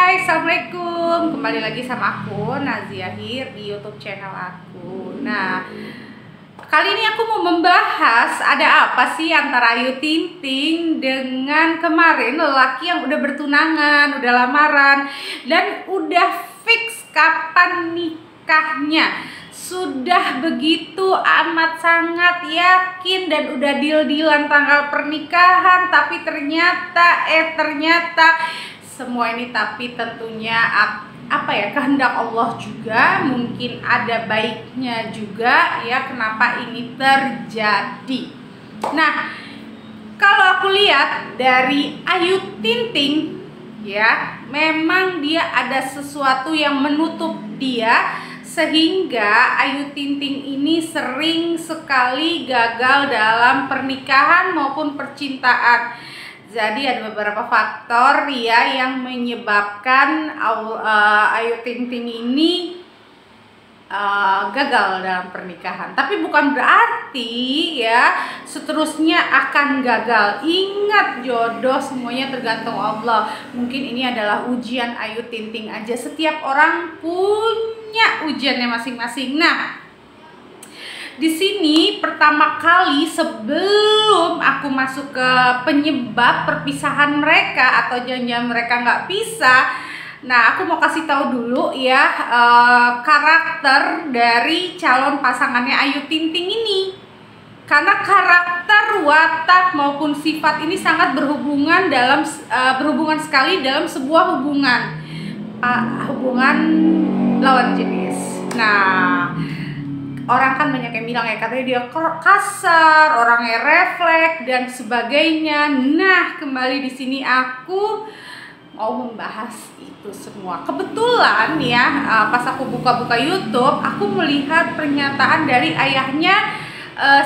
Hai, Assalamualaikum. Kembali lagi sama aku, Nazia Hir, di YouTube channel aku. Nah, kali ini aku mau membahas ada apa sih antara Ayu Ting Ting dengan kemarin lelaki yang udah bertunangan, udah lamaran, dan udah fix kapan nikahnya. Sudah begitu amat sangat yakin dan udah deal-dealan tanggal pernikahan, tapi ternyata semua ini tapi tentunya kehendak Allah juga, mungkin ada baiknya juga ya kenapa ini terjadi. Nah, kalau aku lihat dari Ayu Ting Ting ya, memang dia ada sesuatu yang menutup dia sehingga Ayu Ting Ting ini sering sekali gagal dalam pernikahan maupun percintaan. Jadi ada beberapa faktor ya yang menyebabkan Ayu Ting Ting ini gagal dalam pernikahan. Tapi bukan berarti ya seterusnya akan gagal. Ingat, jodoh semuanya tergantung Allah. Mungkin ini adalah ujian Ayu Ting Ting aja. Setiap orang punya ujiannya masing-masing. Nah, di sini pertama kali sebelum aku masuk ke penyebab perpisahan mereka atau jangan-jangan mereka nggak pisah, nah aku mau kasih tahu dulu ya karakter dari calon pasangannya Ayu Ting Ting ini, karena karakter, watak maupun sifat ini sangat berhubungan sekali dalam sebuah hubungan lawan jenis. Nah, orang kan banyak yang bilang ya katanya dia kasar, orangnya refleks dan sebagainya. Nah, kembali di sini aku mau membahas itu semua. Kebetulan ya, pas aku buka-buka YouTube, aku melihat pernyataan dari ayahnya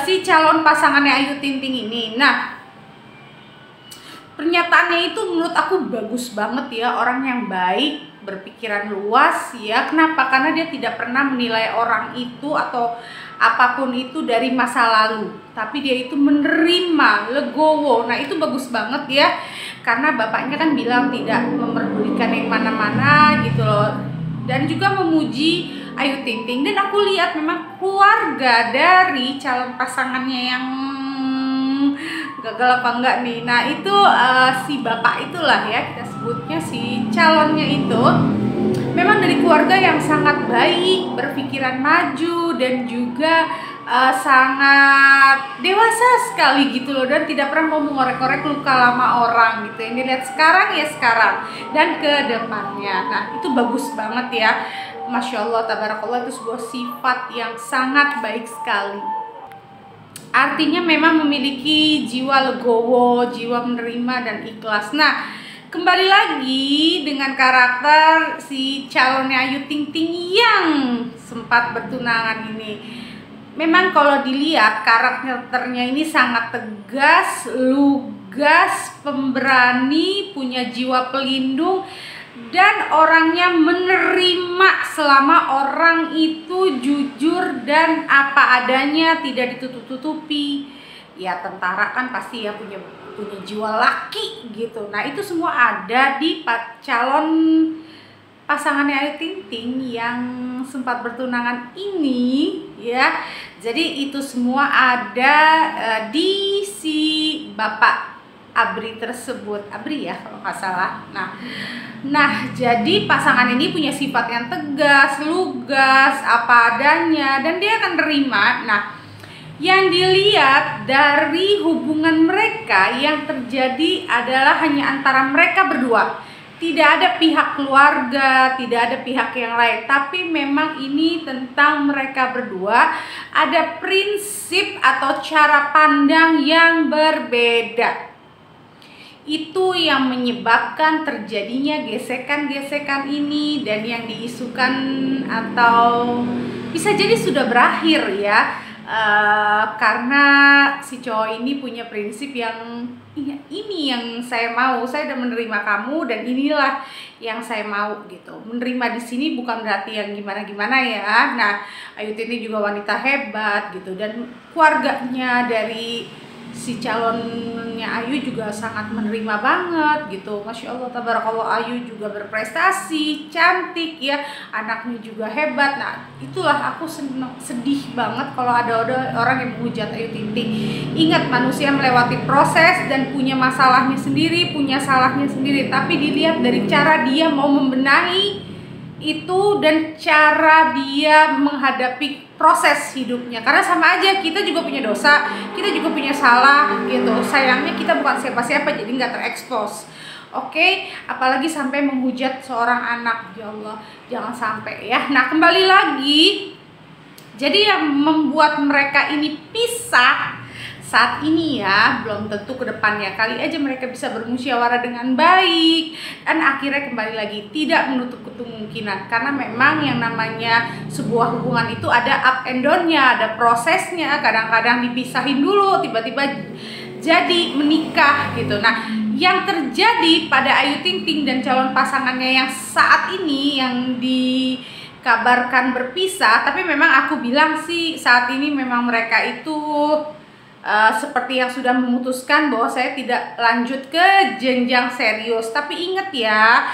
si calon pasangannya Ayu Ting Ting ini. Nah, pernyataannya itu menurut aku bagus banget ya, orang yang baik, berpikiran luas ya. Kenapa? Karena dia tidak pernah menilai orang itu atau apapun itu dari masa lalu, tapi dia itu menerima, legowo. Nah, itu bagus banget ya, karena bapaknya kan bilang tidak memperdulikan yang mana-mana gitu loh, dan juga memuji Ayu Ting Ting. Dan aku lihat memang keluarga dari calon pasangannya yang gagal apa enggak nih. Nah, itu si bapak itulah ya, kita sebutnya si calonnya itu memang dari keluarga yang sangat baik, berpikiran maju, dan juga sangat dewasa sekali gitu loh, dan tidak pernah mau mengorek-orek luka lama orang gitu. Yang dilihat sekarang ya sekarang dan ke depannya. Nah, itu bagus banget ya, Masya Allah, tabarakallah, itu sebuah sifat yang sangat baik sekali. Artinya memang memiliki jiwa legowo, jiwa menerima dan ikhlas. Nah, kembali lagi dengan karakter si calonnya Ayu Ting Ting yang sempat bertunangan ini. Memang kalau dilihat karakternya ini sangat tegas, lugas, pemberani, punya jiwa pelindung, dan orangnya menerima selama orang itu jujur dan apa adanya, tidak ditutup-tutupi. Ya, tentara kan pasti ya punya jiwa laki gitu. Nah, itu semua ada di calon pasangannya Ayu Ting Ting yang sempat bertunangan ini ya. Jadi itu semua ada di si bapak Abri tersebut, Abri ya kalau nggak salah. Nah, jadi pasangan ini punya sifat yang tegas, lugas, apa adanya, dan dia akan terima. Nah, yang dilihat dari hubungan mereka yang terjadi adalah hanya antara mereka berdua. Tidak ada pihak keluarga, tidak ada pihak yang lain, tapi memang ini tentang mereka berdua. Ada prinsip atau cara pandang yang berbeda. Itu yang menyebabkan terjadinya gesekan-gesekan ini, dan yang diisukan atau bisa jadi sudah berakhir ya, karena si cowok ini punya prinsip yang ini yang saya mau, saya udah menerima kamu dan inilah yang saya mau gitu. Menerima di sini bukan berarti yang gimana-gimana ya. Nah, Ayu Ting Ting juga wanita hebat gitu, dan keluarganya dari si calonnya Ayu juga sangat menerima banget gitu. Masya Allah tabarakallah, Ayu juga berprestasi, cantik ya, anaknya juga hebat. Nah itulah aku sedih banget kalau ada orang yang menghujat Ayu Ting Ting. Ingat, manusia melewati proses dan punya masalahnya sendiri, punya salahnya sendiri, tapi dilihat dari cara dia mau membenahi itu dan cara dia menghadapi proses hidupnya. Karena sama aja, kita juga punya dosa, kita juga punya salah gitu. Sayangnya kita bukan siapa-siapa, jadi nggak terekspos. Oke, apalagi sampai menghujat seorang anak. Ya Allah, jangan sampai ya. Nah, kembali lagi, jadi yang membuat mereka ini pisah saat ini ya, belum tentu ke depannya. Kali aja mereka bisa bermusyawarah dengan baik dan akhirnya kembali lagi, tidak menutup kemungkinan. Karena memang yang namanya sebuah hubungan itu ada up and down-nya, ada prosesnya. Kadang-kadang dipisahin dulu, tiba-tiba jadi menikah gitu. Nah, yang terjadi pada Ayu Ting Ting dan calon pasangannya yang saat ini yang dikabarkan berpisah, tapi memang aku bilang sih saat ini memang mereka itu seperti yang sudah memutuskan bahwa saya tidak lanjut ke jenjang serius. Tapi ingat ya,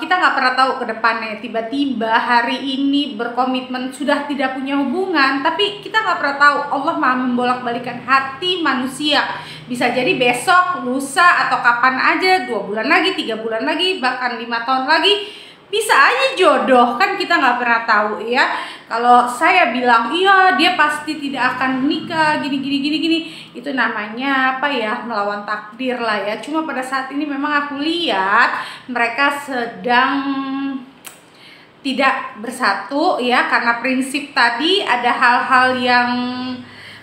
kita nggak pernah tahu ke depannya. Tiba-tiba hari ini berkomitmen sudah tidak punya hubungan, tapi kita nggak pernah tahu. Allah maha membolak-balikan hati manusia. Bisa jadi besok, lusa, atau kapan aja, 2 bulan lagi, 3 bulan lagi, bahkan 5 tahun lagi, bisa aja jodoh, kan kita nggak pernah tahu ya. Kalau saya bilang iya dia pasti tidak akan menikah gini, itu namanya apa ya, melawan takdir lah ya. Cuma pada saat ini memang aku lihat mereka sedang tidak bersatu ya, karena prinsip tadi ada hal-hal yang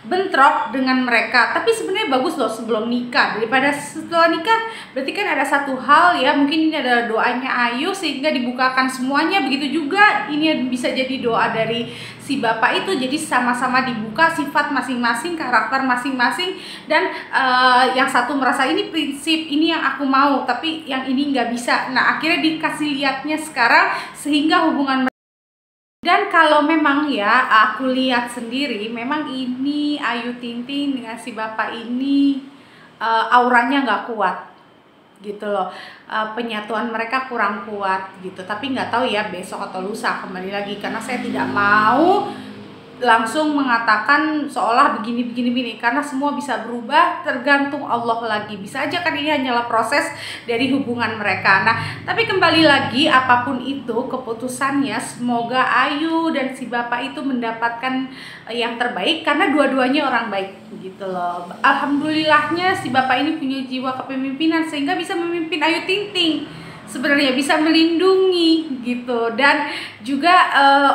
bentrok dengan mereka. Tapi sebenarnya bagus loh sebelum nikah daripada setelah nikah. Berarti kan ada satu hal ya, mungkin ini adalah doanya Ayu sehingga dibukakan semuanya. Begitu juga ini bisa jadi doa dari si bapak itu, jadi sama-sama dibuka sifat masing-masing, karakter masing-masing. Dan yang satu merasa ini prinsip, ini yang aku mau, tapi yang ini nggak bisa. Nah akhirnya dikasih lihatnya sekarang sehingga hubungan. Dan kalau memang ya aku lihat sendiri, memang ini Ayu Ting Ting dengan si bapak ini auranya nggak kuat gitu loh. Penyatuan mereka kurang kuat gitu. Tapi nggak tahu ya besok atau lusa, kembali lagi, karena saya tidak mau langsung mengatakan seolah begini, karena semua bisa berubah, tergantung Allah lagi. Bisa aja kan ini hanyalah proses dari hubungan mereka. Nah tapi kembali lagi, apapun itu keputusannya, semoga Ayu dan si bapak itu mendapatkan yang terbaik, karena dua-duanya orang baik gitu loh. Alhamdulillahnya si bapak ini punya jiwa kepemimpinan sehingga bisa memimpin Ayu Ting Ting, sebenarnya bisa melindungi gitu. Dan juga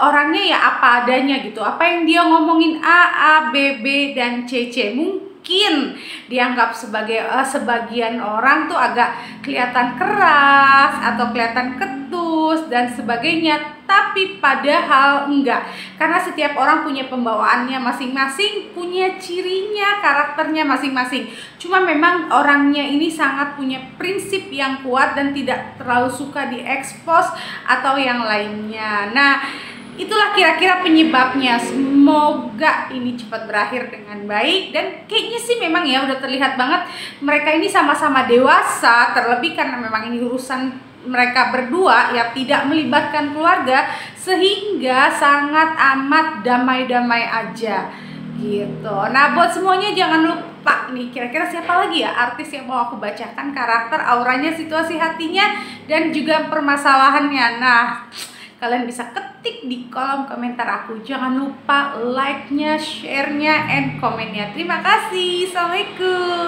orangnya ya apa adanya gitu. Apa yang dia ngomongin A, B, B, dan C, mungkin dianggap sebagai sebagian orang tuh agak kelihatan keras atau kelihatan ketus dan sebagainya, tapi padahal enggak, karena setiap orang punya pembawaannya masing-masing, punya cirinya, karakternya masing-masing. Cuma memang orangnya ini sangat punya prinsip yang kuat dan tidak terlalu suka diekspos atau yang lainnya. Nah itulah kira-kira penyebabnya. Semoga ini cepat berakhir dengan baik. Dan kayaknya sih memang ya udah terlihat banget mereka ini sama-sama dewasa. Terlebih karena memang ini urusan mereka berdua yang tidak melibatkan keluarga, sehingga sangat amat damai-damai aja gitu. Nah buat semuanya jangan lupa nih, kira-kira siapa lagi ya artis yang mau aku bacakan karakter, auranya, situasi hatinya, dan juga permasalahannya. Nah kalian bisa ketik di kolom komentar aku. Jangan lupa like-nya, share-nya, and komen-nya. Terima kasih. Assalamualaikum.